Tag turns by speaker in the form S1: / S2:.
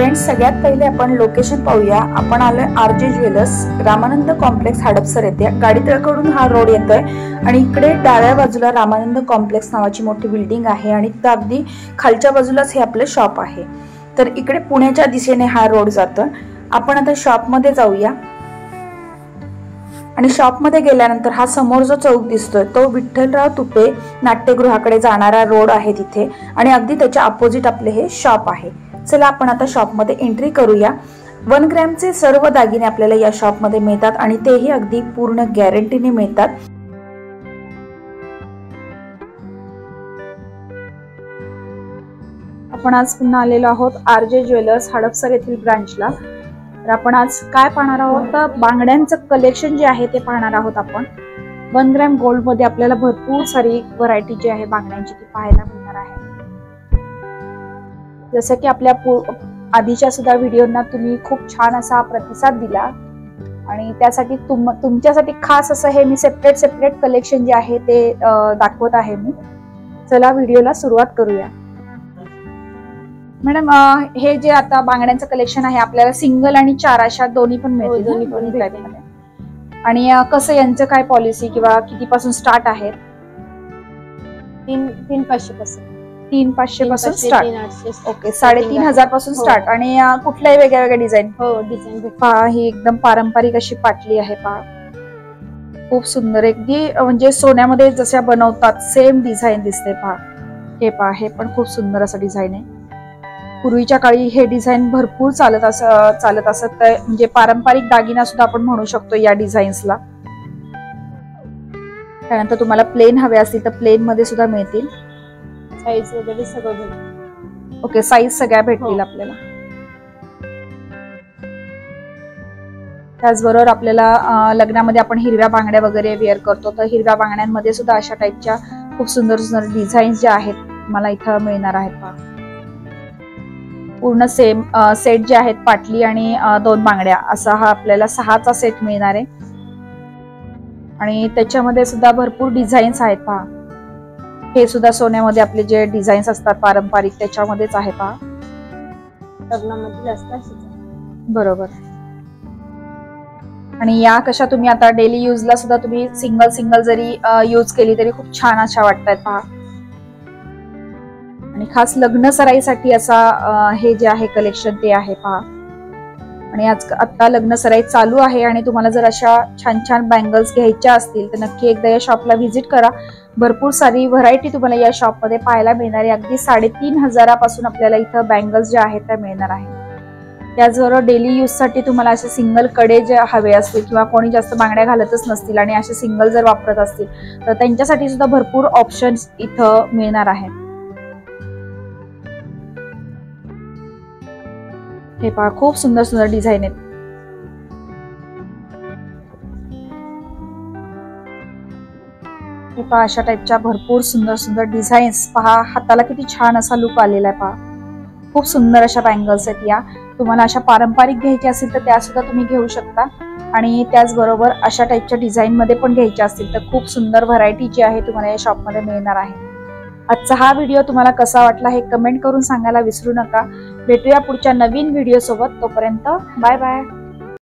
S1: Friends, सगळ्यात पहिले आपण लोकेशन पाहूया। आपण आलोय RJ jewellers, Ramanand complex, Hadapsar येथे। गाडीतळकडून हा रोड येतोय आणि इकडे डाव्या बाजूला रामानंद कॉम्प्लेक्स नावाची मोठी बिल्डिंग आहे आणि त्या अगदी खालच्या बाजूलाच हे आपले शॉप आहे। तर इकडे पुण्याच्या दिशेने हा रोड जातो। आपण आता शॉप मध्ये जाऊया आणि शॉप मध्ये गेल्यानंतर हा समोर जो चौक दिसतोय तो विठ्ठलराव तुपे नाट्यगृहाकडे जाणारा रोड आहे तिथे, आणि अगदी त्याच्या अपोजिट आपले हे शॉप आहे। चला आपण आता शॉप मध्ये एंट्री करूया। 1 ग्रॅमचे सर्व दागिने आपल्याला या शॉप मध्ये मिळतात आणि तेही अगदी पूर्ण गॅरंटीने मिळतात। आपण आज पुन्हा आलेलो आहोत आरजे ज्वेलर्स हडपसर येथील ब्रांचला। तर आपण आज काय पाहणार आहोत, तर बांगड्यांचं कलेक्शन जे आहे ते पाहणार आहोत आपण। 1 ग्रॅम गोल्ड मध्ये आपल्याला भरपूर सारी व्हरायटी जी आहे बांगड्यांची ती पाहायला मिळणार आहे। जसं की आपल्या आधीच्या सुद्धा व्हिडिओंना तुम्ही खूप छान असा प्रतिसाद दिला आणि त्यासाठी तुमच्यासाठी खास असं हे मी सेपरेट कलेक्शन जे आहे ते दाखवत आहे मी। चला व्हिडिओला सुरुवात करूया। मॅडम, हे जे आता बांगड्यांचं कलेक्शन आहे आपल्याला सिंगल आणि 4 अशा दोन्ही पण मिळतील, दोन्ही पण टाईपमध्ये। आणि कसं यांचं काय पॉलिसी किंवा कितीपासून स्टार्ट आहे?
S2: 3,500 पासून
S1: 3,500 पासून स्टार्ट। ओके, 3,500 पासून स्टार्ट। आणि कुठल्याही वेगळ्या वेगळ्या डिझाईन?
S2: हो, डिझाईन
S1: पहा, ही एकदम पारंपरिक अशी पाटली आहे। पहा, खूप सुंदर, अगदी म्हणजे सोन्यामध्ये जशा बनवतात सेम डिझाईन दिसते। पहा, हे पहा, हे पण खूप सुंदर असं डिझाईन आहे। पूर्वीच्या काळी हे डिझाईन भरपूर चालत असत, म्हणजे पारंपरिक दागिना सुद्धा आपण म्हणू शकतो या डिझाईन्सला। त्यानंतर तुम्हाला प्लेन हवे असतील तर प्लेन मध्ये सुद्धा मिळतील।
S2: साईज वगैरे सगळं भेटेल।
S1: ओके, साईज सगळ्या भेटतील आपल्याला। त्याचबरोबर आपल्याला लग्नामध्ये आपण हिरव्या बांगड्या वगैरे वेअर करतो, तर हिरव्या बांगड्यांमध्ये सुद्धा अशा टाईपच्या खूप सुंदर सुंदर डिझाईन्स ज्या आहेत मला इथं मिळणार आहेत। पहा, पूर्ण सेम सेट जे आहेत, पाटली आणि 2 बांगड्या, असा हा आपल्याला 6चा सेट मिळणार आहे। आणि त्याच्यामध्ये सुद्धा भरपूर डिझाईन्स आहेत। पहा, हे सुद्धा सोन्यामध्ये आपले जे डिझाईन्स असतात पारंपरिक त्याच्यामध्येच आहे। पहा,
S2: लग्नामध्ये असतात
S1: बरोबर। आणि या कशा तुम्ही आता डेली यूजला सुद्धा तुम्ही सिंगल जरी यूज केली तरी खूप छान अशा वाटतात। पहा, आणि खास लग्न सराईसाठी असा हे जे आहे कलेक्शन ते आहे। पहा, आणि आता लग्न सराई चालू आहे आणि तुम्हाला जर अशा छान छान बँगल्स घ्यायच्या असतील तर नक्की एकदा या शॉपला व्हिजिट करा। भरपूर सारी व्हरायटी तुम्हाला या शॉप मध्ये पाहायला मिळणार आहे। अगदी 3,500 पासून आपल्याला इथं बँगल्स ज्या आहेत त्या मिळणार आहेत। त्याचबरोबर डेली यूज साठी तुम्हाला असे सिंगल कडे जे हवे असतील किंवा कोणी जास्त बांगड्या घालतच नसतील आणि असे सिंगल जर वापरत असतील तर त्यांच्यासाठी सुद्धा भरपूर ऑप्शन्स इथं मिळणार आहेत। हे पहा, खूप सुंदर सुंदर डिझाईन आहेत। हे पहा, अशा टाईपच्या भरपूर सुंदर सुंदर डिझाईन्स। पहा, हाताला किती छान असा लुक आलेला आहे। पहा, खूप सुंदर अशा बँगल्स आहेत या। तुम्हाला अशा पारंपरिक घ्यायच्या असतील तर त्या सुद्धा तुम्ही घेऊ शकता, आणि त्याचबरोबर अशा टाईपच्या डिझाईन मध्ये पण घ्यायच्या असतील तर खूप सुंदर व्हरायटी जी आहे तुम्हाला या शॉप मध्ये मिळणार आहे। आजचा हा व्हिडिओ तुम्हाला कसा वाटला हे कमेंट करून सांगायला विसरू नका। भेटूया पुढच्या नवीन व्हिडिओ सोबत, तोपर्यंत बाय बाय।